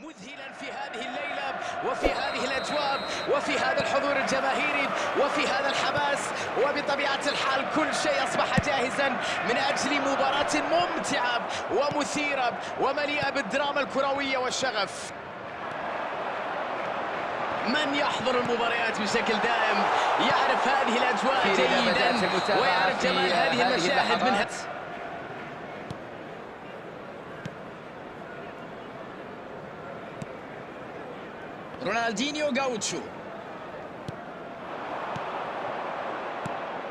مذهلا في هذه الليلة وفي هذه الأجواء وفي هذا الحضور الجماهيري وفي هذا الحماس، وبطبيعة الحال كل شيء أصبح جاهزا من أجل مباراة ممتعة ومثيرة ومليئة بالدراما الكروية والشغف. من يحضر المباريات بشكل دائم يعرف هذه الأجواء جيدا ويعرف جمال هذه المشاهد منها. رونالدينيو غاوتشو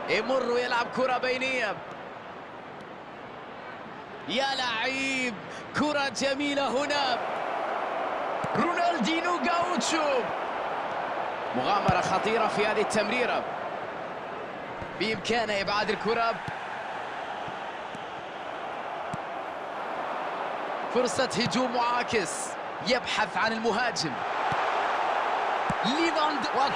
يمر ويلعب كرة بينية، يا لعيب كرة جميلة هنا. رونالدينيو غاوتشو مغامرة خطيرة في هذه التمريرة، بإمكانه إبعاد الكرة. فرصة هجوم معاكس، يبحث عن المهاجم. ليفاند وكرة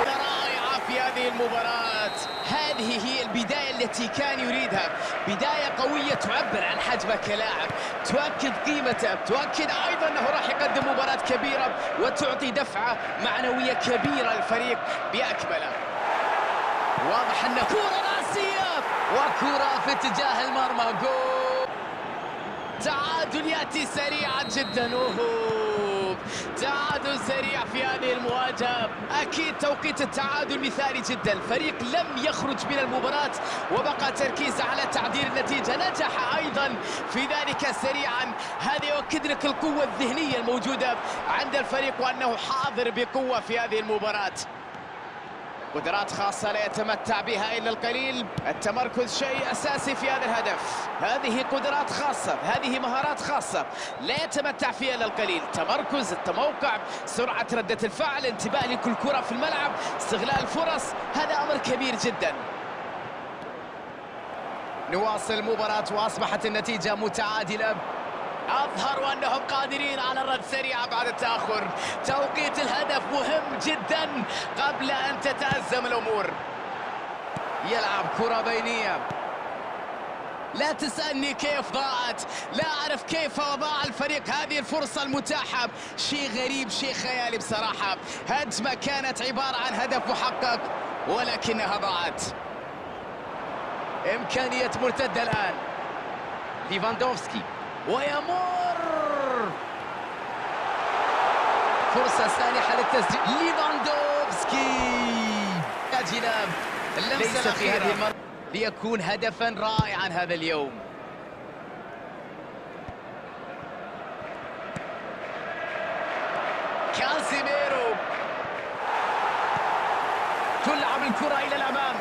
رائعة في هذه المباراة. هذه هي البداية التي كان يريدها، بداية قوية تعبر عن حجمه كلاعب، تؤكد قيمته، تؤكد أيضا أنه راح يقدم مباراة كبيرة وتعطي دفعة معنوية كبيرة للفريق بأكمله. واضح أن كرة راسية وكرة في اتجاه المرمى. جول. تعادل يأتي سريعا جدا. تعادل سريع في هذه المواجهة. أكيد توقيت التعادل مثالي جدا. الفريق لم يخرج من المباراة وبقى تركيزه على تعديل النتيجة. نجح أيضا في ذلك سريعا. هذا يؤكد لك القوة الذهنية الموجودة عند الفريق وأنه حاضر بقوة في هذه المباراة. قدرات خاصة لا يتمتع بها إلا القليل. التمركز شيء أساسي في هذا الهدف. هذه قدرات خاصة، هذه مهارات خاصة لا يتمتع فيها إلا القليل. تمركز، التموقع، سرعة ردة الفعل، انتباه لكل كرة في الملعب، استغلال الفرص، هذا أمر كبير جدا. نواصل المباراة وأصبحت النتيجة متعادلة. أظهروا أنهم قادرين على الرد سريعا بعد التأخر. توقيت الهدف مهم جدا قبل أن تتأزم الأمور. يلعب كرة بينية. لا تسألني كيف ضاعت، لا أعرف كيف ضاع الفريق هذه الفرصة المتاحة. شيء غريب، شيء خيالي بصراحة. هجمة كانت عبارة عن هدف محقق ولكنها ضاعت. إمكانية مرتدة الآن. ليفاندوفسكي ويمر. فرصة سانحة للتسجيل. ليفاندوفسكي جناب اللمسة في هذه المرة ليكون هدفا رائعا هذا اليوم. كاسيميرو تلعب الكرة إلى الأمام.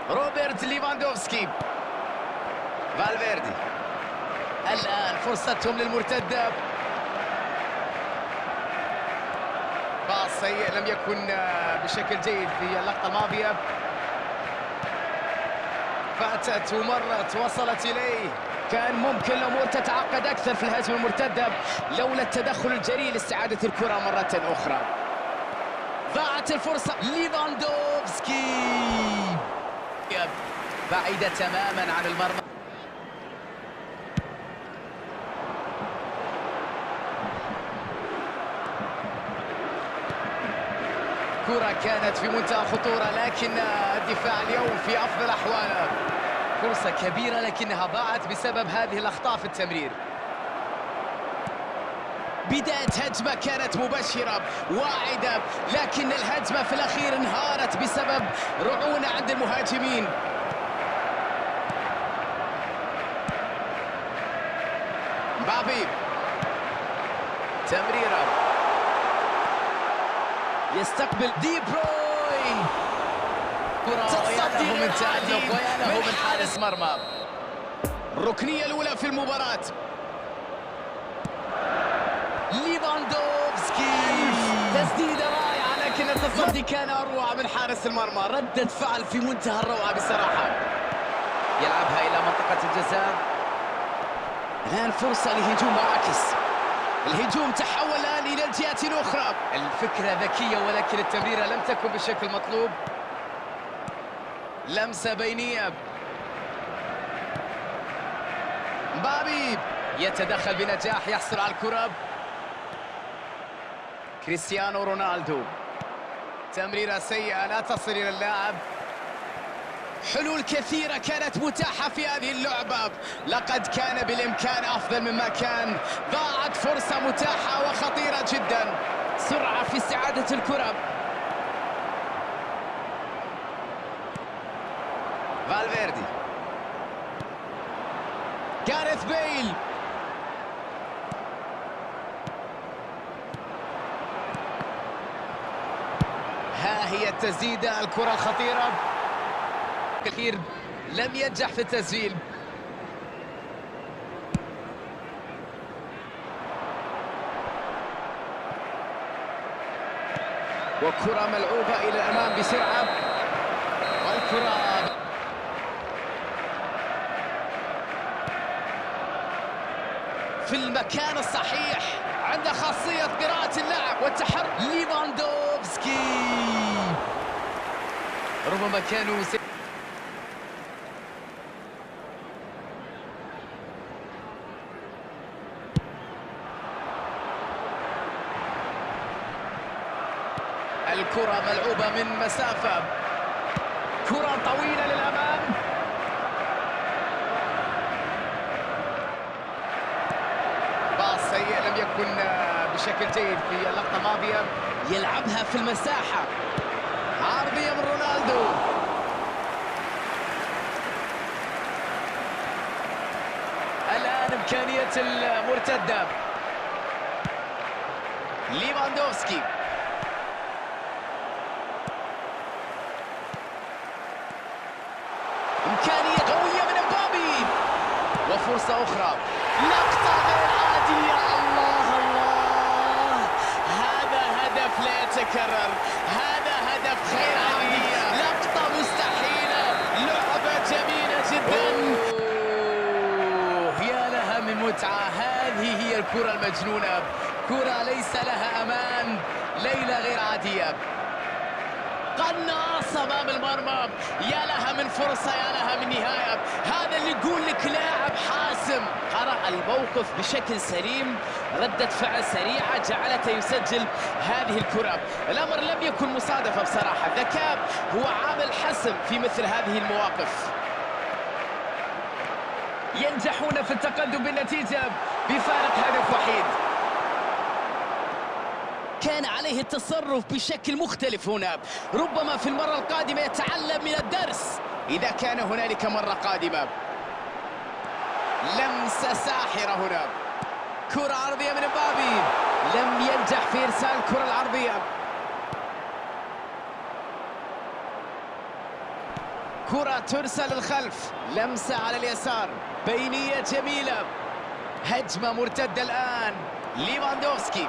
روبرت ليفاندوفسكي. فالفيردي الآن فرصتهم للمرتدة. باص سيء لم يكن بشكل جيد في اللقطة الماضية. فاتت ومرت وصلت إليه. كان ممكن الأمور تتعقد أكثر في الهجمة المرتدة لولا التدخل الجريء لاستعادة الكرة مرة أخرى. ضاعت الفرصة. ليفاندوفسكي بعيدة تماما عن المرمى. كرة كانت في منتهى خطورة لكن الدفاع اليوم في أفضل أحواله. فرصة كبيرة لكنها ضاعت بسبب هذه الأخطاء في التمرير. بداية هجمة كانت مبشرة واعدة لكن الهجمة في الأخير انهارت بسبب رعونة عند المهاجمين. مبابي تمريرة يستقبل دي بروين. تصدي من تألق ويا من حارس مرمى. الركنية الأولى في المباراة. ليفاندوفسكي تسديدة رائعة لكن التصدي كان أروع من حارس المرمى. ردة فعل في منتهى الروعة بصراحة. يلعبها إلى منطقة الجزاء. الآن فرصة لهجوم معاكس. الهجوم تحول الآن إلى الجهة الأخرى. الفكرة ذكية ولكن التمريرة لم تكن بالشكل المطلوب. لمسة بينية. مبابي يتدخل بنجاح، يحصل على الكرة. كريستيانو رونالدو، تمريرة سيئة لا تصل إلى اللاعب. حلول كثيرة كانت متاحة في هذه اللعبة، لقد كان بالإمكان أفضل مما كان. ضاعت فرصة متاحة وخطيرة جدا. سرعة في استعادة الكرة. فالفيردي، جاريث بيل، ها هي التسديدة، الكرة الخطيرة. الأخير لم ينجح في التسجيل. وكرة ملعوبة إلى الأمام بسرعة، والكرة في المكان الصحيح، عنده خاصية قراءة اللعب والتحرك. ليفاندوفسكي ربما كانوا الكرة ملعوبة من مسافة، كرة طويلة للأمام. باص سيء لم يكن بشكل جيد في اللقطة الماضية. يلعبها في المساحة، عرضية من رونالدو. الآن إمكانية المرتدة. ليفاندوفسكي، إمكانية قوية من مبابي، وفرصة أخرى. لقطة غير عادية. الله الله، هذا هدف لا يتكرر، هذا هدف غير عادية، لقطة مستحيلة، لعبة جميلة جدا. يا لها من متعة. هذه هي الكرة المجنونة، كرة ليس لها أمان، ليلة غير عادية. قناص امام المرمى، يا لها من فرصه، يا لها من نهايه. هذا اللي يقول لك لاعب حاسم، قرأ الموقف بشكل سليم، ردة فعل سريعه جعلته يسجل هذه الكره. الامر لم يكن مصادفه بصراحه، الذكاء هو عامل حسم في مثل هذه المواقف. ينجحون في التقدم بالنتيجه بفارق هدف وحيد. كان عليه التصرف بشكل مختلف هنا، ربما في المرة القادمة يتعلم من الدرس إذا كان هنالك مرة قادمة. لمسة ساحرة هنا، كرة عرضية من مبابي، لم ينجح في إرسال الكرة العرضية. كرة ترسل للخلف، لمسة على اليسار، بينية جميلة، هجمة مرتدة الآن. ليفاندوفسكي،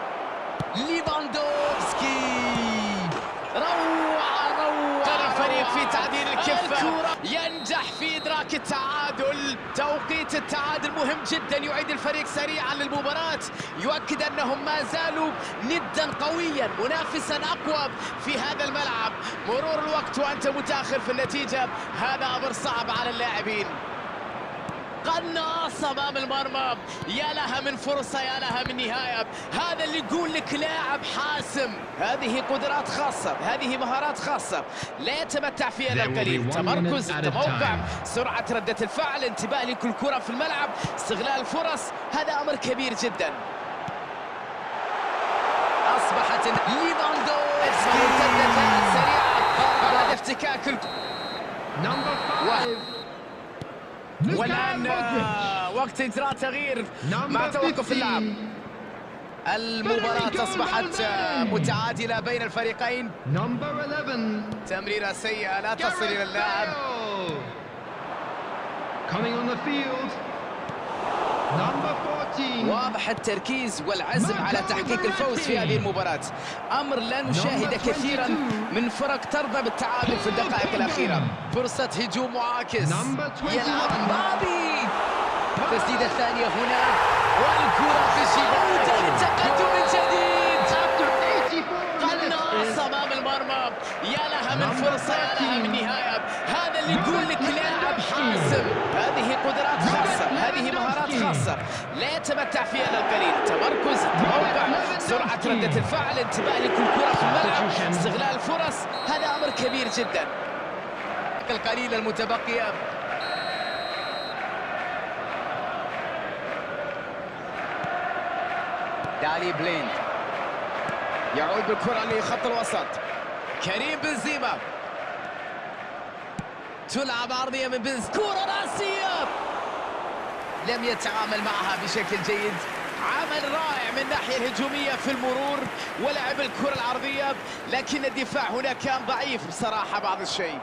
روعة الفريق في تعديل الكفة، ينجح في إدراك التعادل. توقيت التعادل مهم جدا، يعيد الفريق سريعا للمباراة، يؤكد أنهم ما زالوا ندا قويا، منافسا أقوى في هذا الملعب. مرور الوقت وأنت متأخر في النتيجة، هذا أمر صعب على اللاعبين. قناص امام المرمى، يا لها من فرصه، يا لها من نهايه. هذا اللي يقول لك لاعب حاسم. هذه قدرات خاصه، هذه مهارات خاصه لا يتمتع فيها الا القليل. تمركز، التموقع، سرعه رده الفعل، انتباه لكل كره في الملعب، استغلال الفرص، هذا امر كبير جدا. اصبحت ليفاندوفسكي مرتده سريعه بعد افتكاك والآن وقت إجراء تغيير مع توقف اللعب. المباراة أصبحت متعادلة بين الفريقين. تمريرة سيئة لا تصل إلى اللاعب. واضح التركيز والعزم على تحقيق الفوز في هذه المباراة، أمر لا نشاهد كثيرا من فرق ترضى بالتعادل في الدقائق الأخيرة. فرصة هجوم معاكس، يلعب مبابي، تسديدة ثانية هنا، والكرة في الشباك، التقدم من جديد. قناص أمام المرمى، يا لها من فرصة، يا لها من نهاية. هذا اللي يقول لك لاعب حاسم، هذه قدرات خاصة، هذه مهارات خاصة، الفرصة، لا يتمتع فيها إلا القليل. تمركز، موقع، سرعة ردة الفعل، انتباه لكل كرة في الملعب، استغلال الفرص، هذا أمر كبير جدا. القليلة المتبقية. دالي بليند يعود بالكرة لخط الوسط. كريم بنزيما تلعب عرضية من كرة راسية، لم يتعامل معها بشكل جيد. عمل رائع من الناحية الهجومية في المرور ولعب الكرة العرضية، لكن الدفاع هنا كان ضعيف بصراحة بعض الشيء.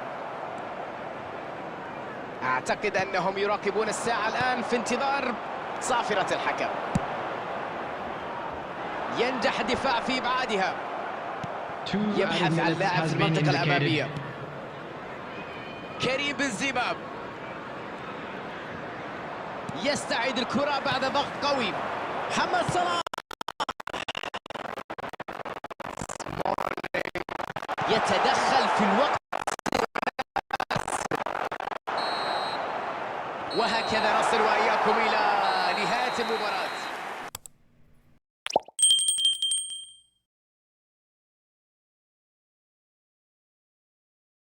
أعتقد أنهم يراقبون الساعة الآن في انتظار صافرة الحكم. ينجح الدفاع في إبعادها، يبحث عن لاعب في المنطقة الأمامية. كريم بنزيما يستعيد الكرة بعد ضغط قوي. محمد صلاح يتدخل في الوقت، وهكذا نصل وإياكم إلى نهاية المباراة.